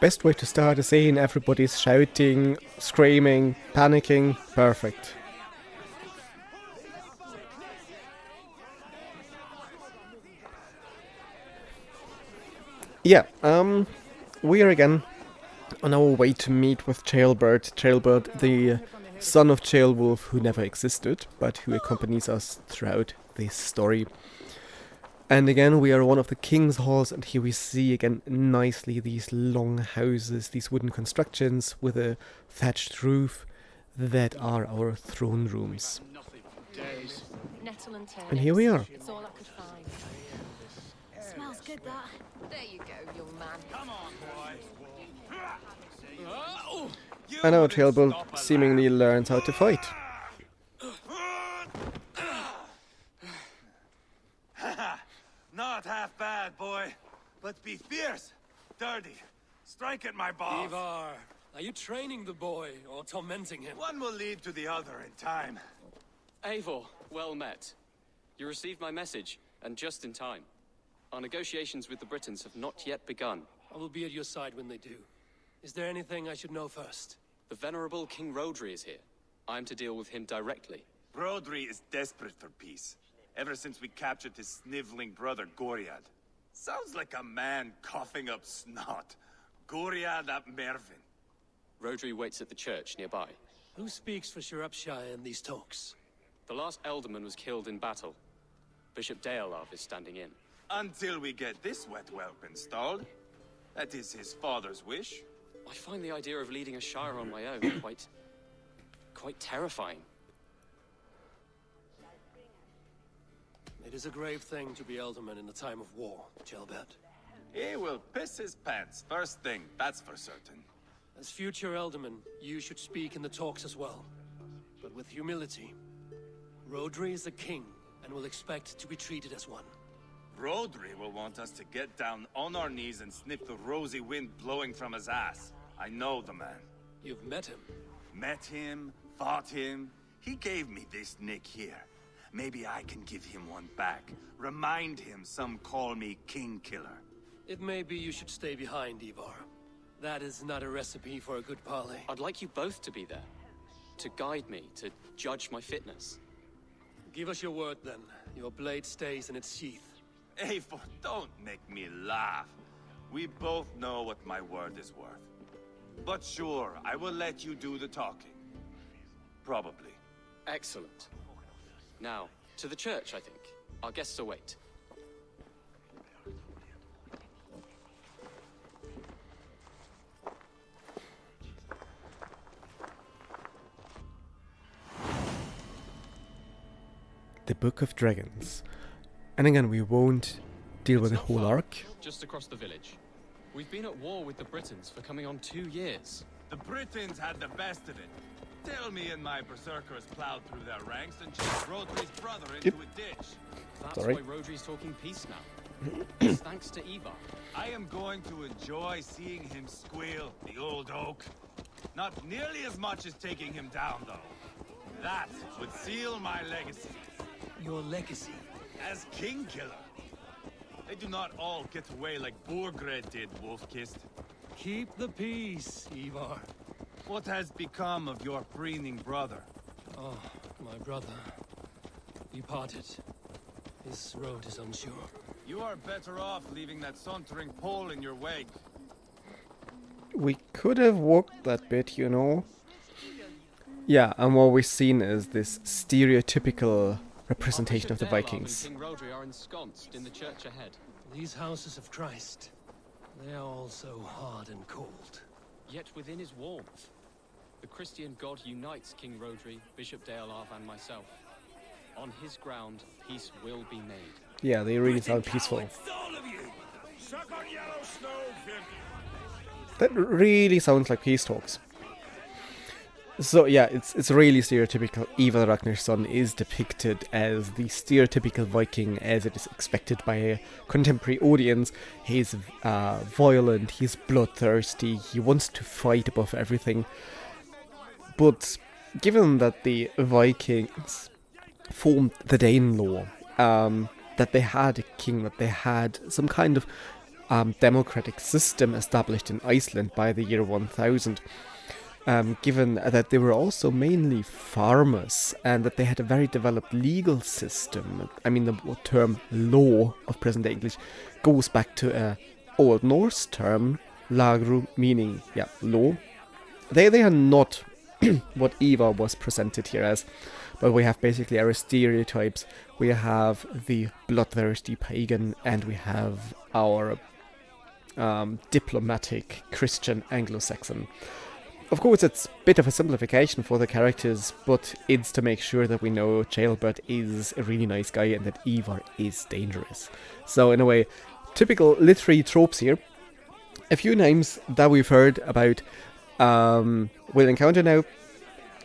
Best way to start a scene, everybody's shouting, screaming, panicking. Perfect. Yeah, we are again on our way to meet with Ceolbert, the son of Ceolwulf, who never existed, but who accompanies us throughout this story. And again, we are one of the king's halls, and here we see again nicely these long houses, these wooden constructions with a thatched roof that are our throne rooms. And here we are. It's all I could find. Smells good, that. There you go, young man. Come on, boy. And now Ceolbert seemingly learns how to fight. Not half bad, boy. But be fierce, dirty. Strike at my balls. Ivar, are you training the boy or tormenting him? One will lead to the other in time. Eivor, well met. You received my message, and just in time. Our negotiations with the Britons have not yet begun. I will be at your side when they do. Is there anything I should know first? The venerable King Rhodri is here. I am to deal with him directly. Rhodri is desperate for peace. Ever since we captured his sniveling brother, Goriad. Sounds like a man coughing up snot. Goriad ap Mervyn. Rhodri waits at the church nearby. Who speaks for Shropshire in these talks? The last alderman was killed in battle. Bishop Ceolwulf is standing in. Until we get this wet whelp installed. That is his father's wish. I find the idea of leading a shire on my own quite terrifying. It is a grave thing to be alderman in a time of war, Ceolbert. He will piss his pants, first thing, that's for certain. As future alderman, you should speak in the talks as well. But with humility. Rhodri is a king, and will expect to be treated as one. Rhodri will want us to get down on our knees and sniff the rosy wind blowing from his ass. I know the man. You've met him. Met him, fought him. He gave me this nick here. Maybe I can give him one back. Remind him some call me King Killer. It may be you should stay behind, Ivar. That is not a recipe for a good parley. I'd like you both to be there. To guide me, to judge my fitness. Give us your word then. Your blade stays in its sheath. Eivor, don't make me laugh. We both know what my word is worth. But sure, I will let you do the talking. Probably. Excellent. Now, to the church, I think. Our guests await. The Book of Dragons. And again, we won't deal with the whole arc. Just across the village. We've been at war with the Britons for coming on 2 years. The Britons had the best of it. Tell me and my berserkers plowed through their ranks and chased Rhodri's brother into a ditch. That's Sorry. why Rhodri's talking peace now. It's thanks to Ivar. I am going to enjoy seeing him squeal, the old oak. Not nearly as much as taking him down, though. That would seal my legacy. Your legacy? As King Killer. They do not all get away like Borgred did, Wolf-Kissed. Keep the peace, Ivar. What has become of your preening brother? Oh, my brother. He parted. His road is unsure. You are better off leaving that sauntering Pole in your wake. We could have walked that bit, you know. Yeah, and what we've seen is this stereotypical representation of the Vikings. King Rhodri are ensconced in the church ahead. These houses of Christ, they are all so hard and cold. Yet within his warmth, the Christian God unites King Rhodri, Bishop Ceolwulf, and myself. On his ground, peace will be made. Yeah, they really sound peaceful. That really sounds like peace talks. So yeah, it's really stereotypical. Ivar Ragnar's son is depicted as the stereotypical Viking as it is expected by a contemporary audience. He's violent, he's bloodthirsty, he wants to fight above everything. But given that the Vikings formed the Danelaw, that they had a king, that they had some kind of democratic system established in Iceland by the year 1000. Given that they were also mainly farmers and that they had a very developed legal system. I mean, the term law of present-day English goes back to a Old Norse term, lagru, meaning, law. They are not what Eva was presented here as, but we have basically our stereotypes. We have the bloodthirsty pagan, and we have our diplomatic Christian Anglo-Saxon. Of course, it's a bit of a simplification for the characters, but it's to make sure that we know Ceolbert is a really nice guy and that Ivar is dangerous. So, in a way, typical literary tropes here. A few names that we've heard about we'll encounter now,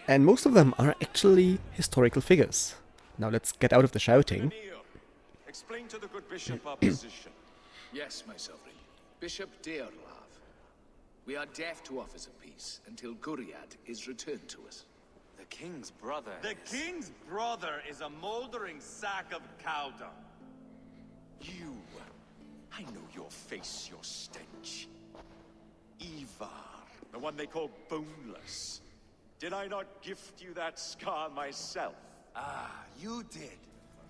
and most of them are actually historical figures. Now let's get out of the shouting. Explain to the good bishop our position. Yes, my sovereign. Bishop Deorlav. We are deaf to offers of peace until Guriad is returned to us. The king's brother. The king's brother is a mouldering sack of cow dung. You. I know your face, your stench. Ivar, the one they call boneless. Did I not gift you that scar myself? Ah, you did.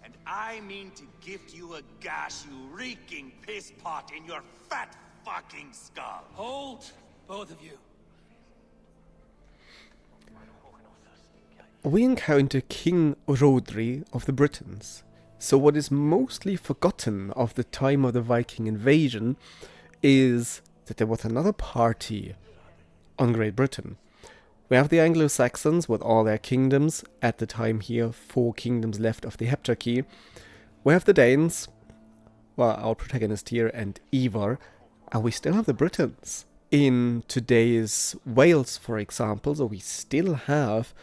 And I mean to gift you a gash, you reeking piss pot in your fat fucking skull. Hold, both of you. We encounter King Rhodri of the Britons. So what is mostly forgotten of the time of the Viking invasion is that there was another party on Great Britain. We have the Anglo-Saxons with all their kingdoms, at the time here 4 kingdoms left of the Heptarchy. We have the Danes, well, our protagonist here, and Ivar, and we still have the Britons. In today's Wales, for example, so we still have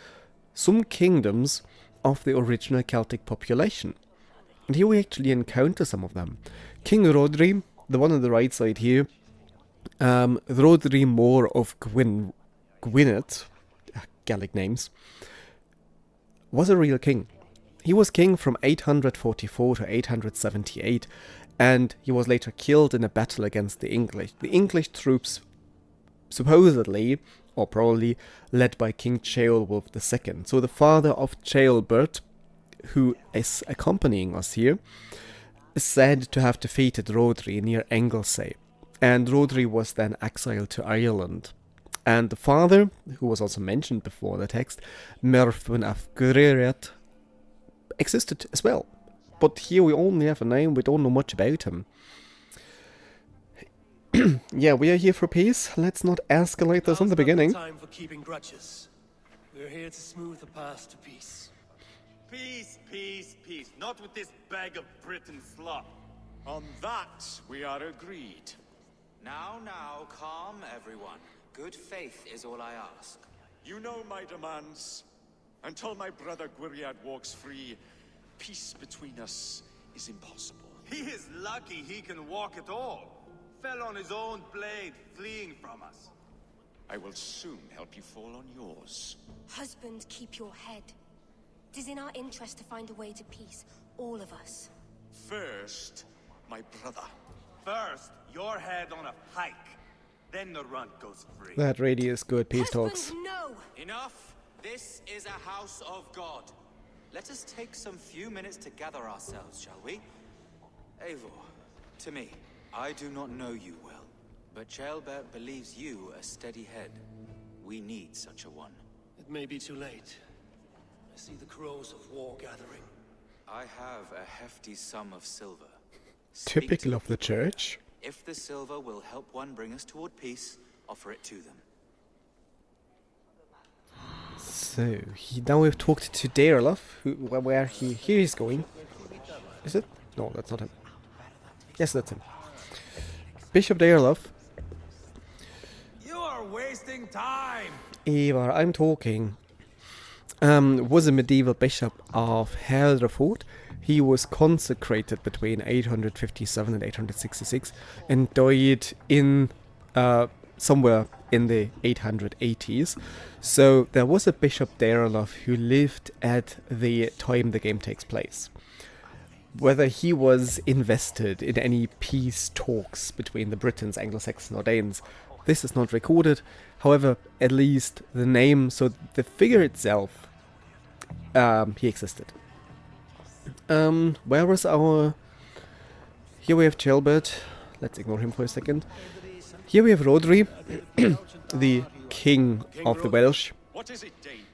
some kingdoms of the original Celtic population. And here we actually encounter some of them. King Rhodri, the one on the right side here, Rhodri Mawr of Gwynedd, Gaelic names, was a real king. He was king from 844 to 878, and he was later killed in a battle against the English. The English troops, supposedly, or probably, led by King Ceolwulf II. So the father of Ceolbert, who is accompanying us here, is said to have defeated Rhodri near Anglesey, and Rhodri was then exiled to Ireland. And the father, who was also mentioned before the text, Mercia of Gwynedd, existed as well. But here we only have a name, we don't know much about him. Yeah, we are here for peace. Let's not escalate this in the beginning. Time for keeping grudges. We're here to smooth the path to peace. Peace, peace, peace. Not with this bag of Britain slop. On that, we are agreed. Now, calm everyone. Good faith is all I ask. You know my demands. Until my brother Gwynedd walks free, peace between us is impossible. He is lucky he can walk at all. Fell on his own blade, fleeing from us. I will soon help you fall on yours. Husband, keep your head. It is in our interest to find a way to peace, all of us. First, my brother. First, your head on a pike. Then the runt goes free. That really is good peace Husband, talks. no! Enough! This is a house of God. Let us take some few minutes to gather ourselves, shall we? Eivor, to me, I do not know you well, but Ceolbert believes you a steady head. We need such a one. It may be too late. I see the crows of war gathering. I have a hefty sum of silver. Typical of the church. If the silver will help one bring us toward peace, offer it to them. So, now we've talked to Deorlav, where here he's going. Is it? No, that's not him. Yes, that's him. Bishop Deorlav. You are wasting time. Ivar, I'm talking. Was a medieval bishop of Hereford. He was consecrated between 857 and 866 and died in somewhere in the 880s. So there was a Bishop Deorlav who lived at the time the game takes place. whether he was invested in any peace talks between the Britons, Anglo-Saxons or Danes. This is not recorded, however, at least the name, so the figure itself, he existed. Where was our... Here we have Ceolbert, let's ignore him for a second. Here we have Rhodri, the king of the Welsh. What is it, Dane?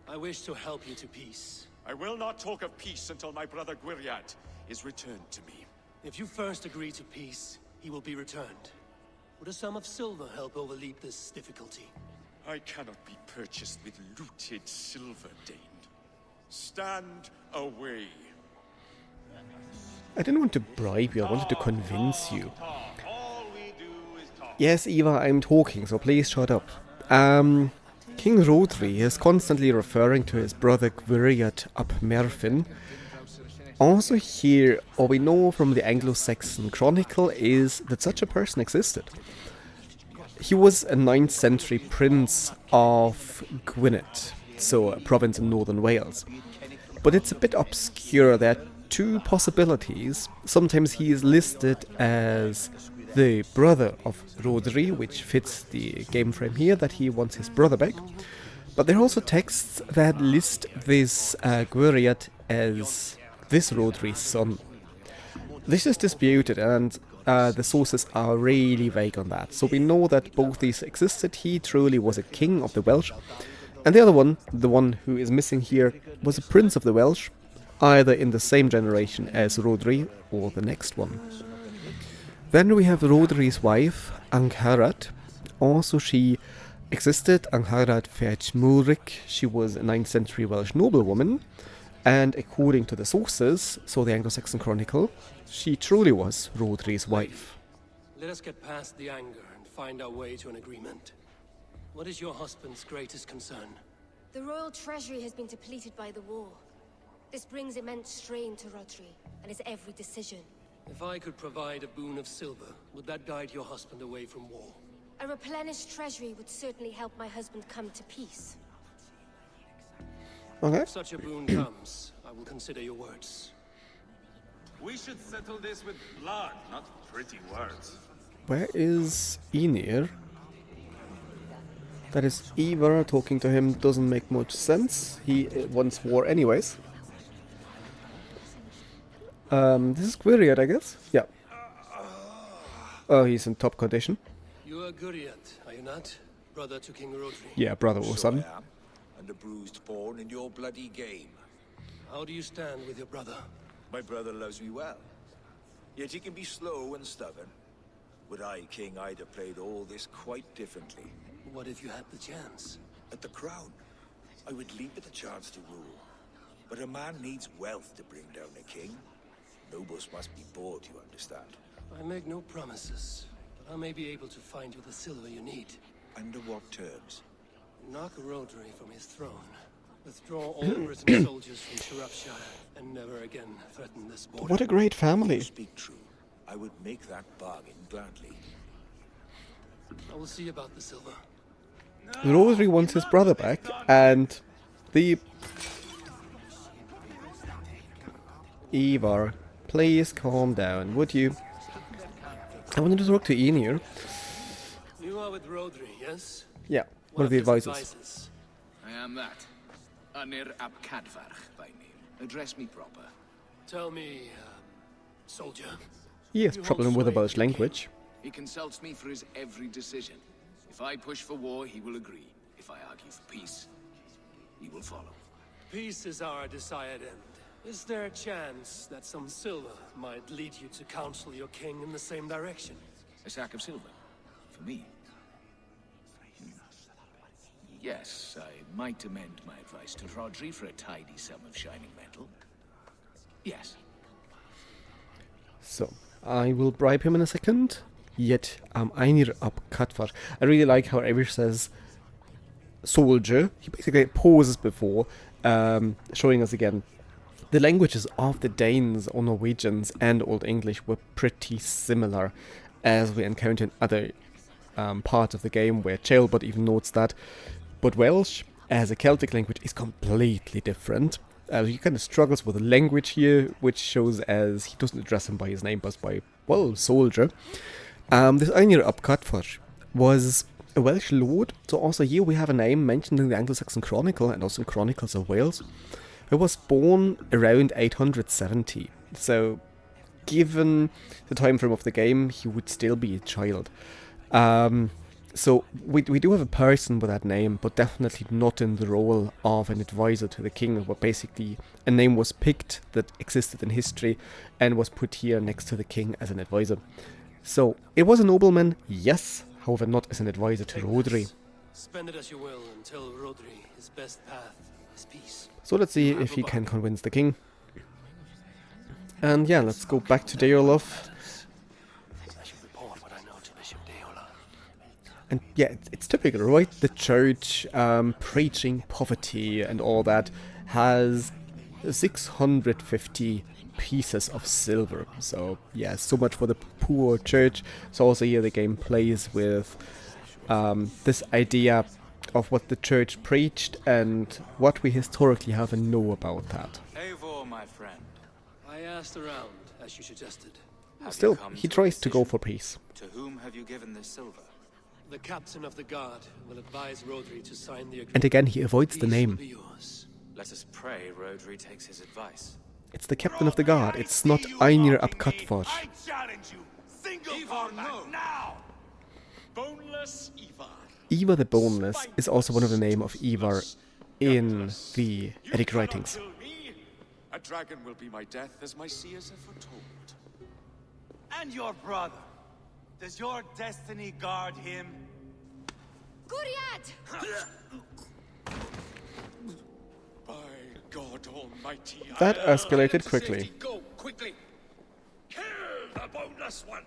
I wish to help you to peace. I will not talk of peace until my brother Gwynedd is returned to me. If you first agree to peace, he will be returned. Would a sum of silver help overleap this difficulty? I cannot be purchased with looted silver, Dane. Stand away. I didn't want to bribe you, I wanted to convince you. All we do is talk. Yes, Eva, I'm talking, so please shut up. King Rhodri is constantly referring to his brother Gwynedd ap Merfyn. Also here, all we know from the Anglo-Saxon Chronicle is that such a person existed. He was a 9th century prince of Gwynedd, so a province in northern Wales. But it's a bit obscure. There are two possibilities. Sometimes he is listed as the brother of Rhodri, which fits the game frame here, that he wants his brother back. But there are also texts that list this Gwynedd as this Rhodri's son. This is disputed, and the sources are really vague on that. So we know that both these existed. He truly was a king of the Welsh. And the other one, the one who is missing here, was a prince of the Welsh, either in the same generation as Rhodri or the next one. Then we have Rhodri's wife, Angharad. Also she existed, Angharad Feachmúric. She was a 9th century Welsh noblewoman. And according to the sources, so the Anglo-Saxon Chronicle, she truly was Rhodri's wife. Let us get past the anger and find our way to an agreement. What is your husband's greatest concern? The royal treasury has been depleted by the war. This brings immense strain to Rhodri and his every decision. If I could provide a boon of silver, would that guide your husband away from war? A replenished treasury would certainly help my husband come to peace. Okay. If such a boon comes, I will consider your words. We should settle this with blood, not pretty words. Where is Enir? That is Ivar. Talking to him doesn't make much sense. He wants war anyways. This is Gwynedd, I guess? Yeah. Oh, he's in top condition. You are Gwynedd, are you not? Brother to King Rhodri. Yeah, brother or son. I am, and a bruised pawn in your bloody game. How do you stand with your brother? My brother loves me well. Yet he can be slow and stubborn. Were I king, I'd have played all this quite differently. What if you had the chance? At the crown, I would leap at the chance to rule. But a man needs wealth to bring down a king. Nobles must be bought, you understand. I make no promises, but I may be able to find you the silver you need. Under what terms? Knock Rhodri from his throne. Withdraw all Briton soldiers from Shropshire, and never again threaten this border. What a great You family. speak true. I would make that bargain gladly. I will see about the silver. Rhodri wants his brother back, and the... Ivar, please calm down, would you? I wanted to talk to Enir. You are with Rhodri, yes? Yeah, one of the his advisors. I am that. Anir ap Cadfarch by name. Address me proper. Tell me, soldier. He has You problem hold with the sway Welsh with the king. language. He consults me for his every decision. If I push for war, he will agree. If I argue for peace, he will follow. Peace is our desired end. Is there a chance that some silver might lead you to counsel your king in the same direction? A sack of silver? For me? Yes, I might amend my advice to Rhodri for a tidy sum of shining metal. Yes. So, I will bribe him in a second. Yet, Einir ap Cadfarch. I really like how Eivir says soldier. He basically pauses before, showing us again. The languages of the Danes or Norwegians and Old English were pretty similar, as we encounter in other parts of the game, where Ceolbert even notes that. But Welsh, as a Celtic language, is completely different. He kind of struggles with the language here, which shows as he doesn't address him by his name, but by, well, soldier. This Einir ap Cadfar was a Welsh lord, so also here we have a name mentioned in the Anglo-Saxon Chronicle and also in Chronicles of Wales, who was born around 870. So, given the time frame of the game, he would still be a child. So we do have a person with that name, but definitely not in the role of an advisor to the king, but basically a name was picked that existed in history and was put here next to the king as an advisor. So it was a nobleman, yes, however not as an advisor to Rhodri. Spend it as you will until Rhodri, his best path is peace. So let's see if he can convince the king. And yeah, let's go back to Ceolwulf. And yeah, it's typical, right? The church preaching poverty and all that has 650 pieces of silver. So yeah, so much for the poor church. So also here the game plays with this idea of what the church preached and what we historically have and know about that. Eivor, my friend. I asked around, as you suggested. Still, he tries to go for peace. To whom have you given this silver? The captain of the guard will advise Rhodri to sign the agreement. And again, he avoids the name. Let us pray Rhodri takes his advice. It's the captain of the guard. It's not Einir ap Cadfar. I challenge you. Single combat now. Boneless Ivar. Ivar the Boneless is also one of the name of Ivar in the Eddic You writings. cannot kill me. A dragon will be my death, as my seers have foretold. And your brother. Does your destiny guard him? Gwynedd! By God Almighty, That I'll escalated get to quickly. safety. Go quickly. Kill the boneless one.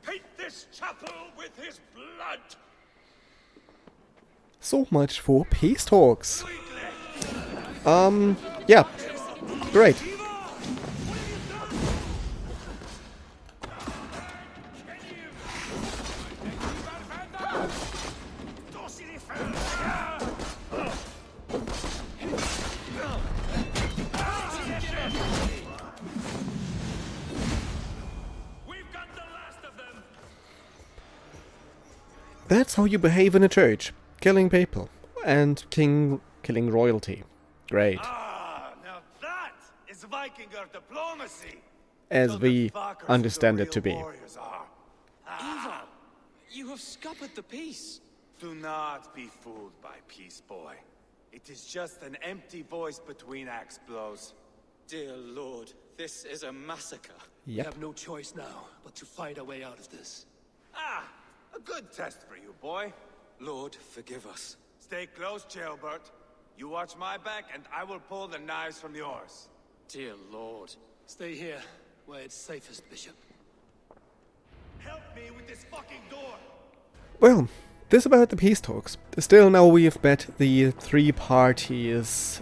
Paint this chapel with his blood. So much for peace talks. Yeah. Great. That's how you behave in a church. Killing people. And killing royalty. Great. Ah, now that is Vikinger diplomacy. As So we the fuckers understand the it to be. real warriors are. Ivar, you have scuppered the peace. Do not be fooled by peace, boy. It is just an empty voice between axe blows. Dear Lord, this is a massacre. We Yep. have no choice now but to find a way out of this. Ah, a good test for you, boy. Lord, forgive us. Stay close, Ceolbert. You watch my back, and I will pull the knives from yours. Dear Lord. Stay here, where it's safest, Bishop. Help me with this fucking door! Well, this about the peace talks. Still, now we have met the three parties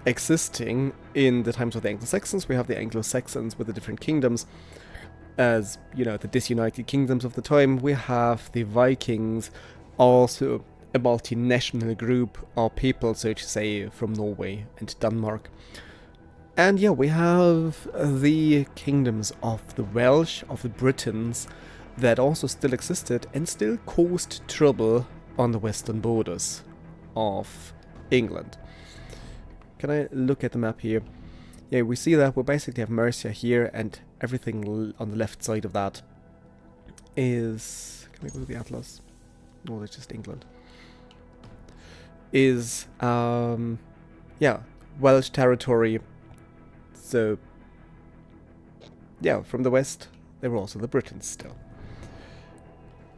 existing in the times of the Anglo-Saxons. We have the Anglo-Saxons with the different kingdoms, as, you know, the disunited kingdoms of the time. We have the Vikings, also a multinational group of people, so to say, from Norway and Denmark. And yeah, we have the kingdoms of the Welsh, of the Britons, that also still existed and still caused trouble on the western borders of England. Can I look at the map here? Yeah, we see that we basically have Mercia here, and everything on the left side of that is... Can we go to the Atlas? No, that's just England. Is, yeah, Welsh territory. So, yeah, from the west, there were also the Britons still.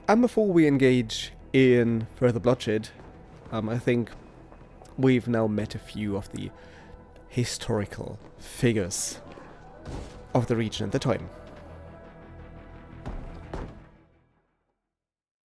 And before we engage in further bloodshed, I think we've now met a few of the historical figures of the region at the time.